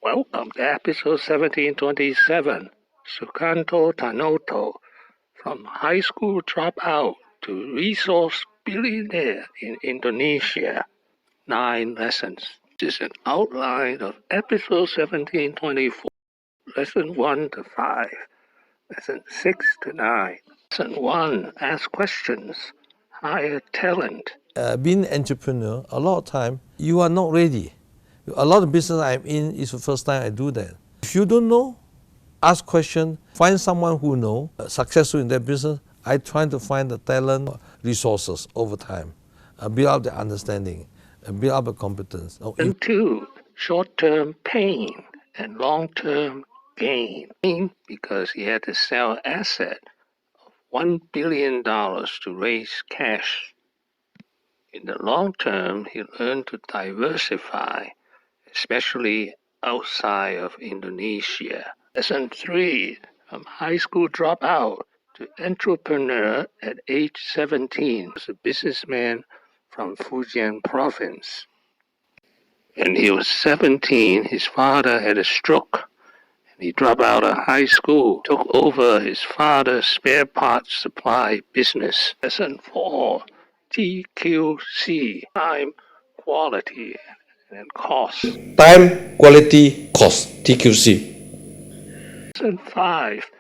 Welcome to episode 1727, Sukanto Tanoto, from high school dropout to resource billionaire in Indonesia. 9 lessons. This is an outline of episode 1724, lesson 1 to 5, lesson 6 to 9. Lesson 1, ask questions, hire talent. Being an entrepreneur, a lot of time, you are not ready. A lot of business I'm in is the first time I do that. If you don't know, ask question, find someone who know, successful in that business. I try to find the talent, resources over time, build up the understanding, build up the competence. And 2, short-term pain and long-term gain. Pain because he had to sell asset of $1 billion to raise cash. In the long term, he learned to diversify, especially outside of Indonesia. Lesson 3, from high school dropout to entrepreneur at age 17, was a businessman from Fujian province. When he was 17, his father had a stroke, and he dropped out of high school, took over his father's spare parts supply business. Lesson 4, TQC, time, quality, and cost. Time, quality, cost, TQC. Lesson 5,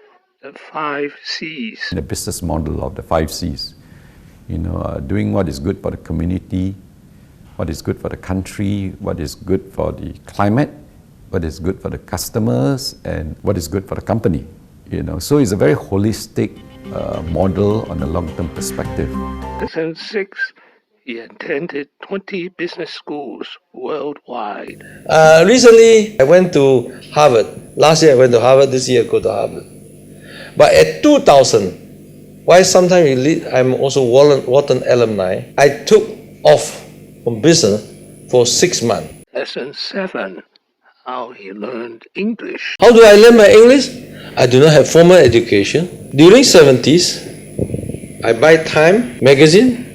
the 5 C's. The business model of the 5 C's. Doing what is good for the community, what is good for the country, what is good for the climate, what is good for the customers, and what is good for the company. So it's a very holistic model on a long-term perspective. Lesson 6, he attended 20 business schools worldwide. Recently, I went to Harvard. Last year I went to Harvard, this year I go to Harvard. But at 2000, why sometimes I'm also Wharton alumni, I took off from business for 6 months. Lesson 7, how he learned English. How do I learn my English? I do not have formal education. During 70s, I buy Time magazine.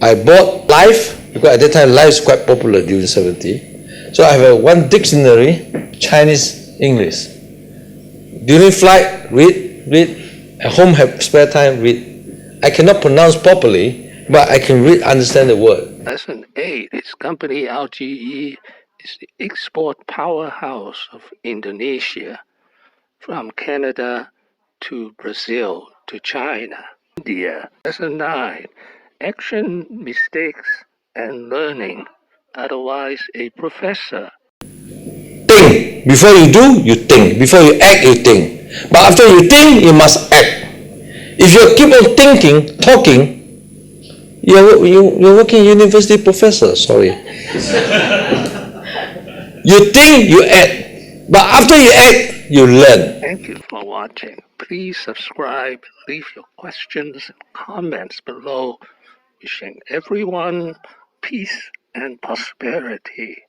I bought Life, because at that time Life is quite popular during 70s. So I have one dictionary, Chinese, English. During flight, read. At home have spare time, read. I cannot pronounce properly, but I can read, understand the word. Lesson 8, his company LGE is the export powerhouse of Indonesia, from Canada to Brazil to China, India. Lesson 9, action, mistakes, and learning, otherwise a professor. Think. Before you do, you think. Before you act, you think. But after you think, you must act. If you keep on thinking, talking, you're working university professor, sorry. You think, you act. But after you act, you learn. Thank you for watching. Please subscribe, leave your questions and comments below. Wishing everyone peace and prosperity.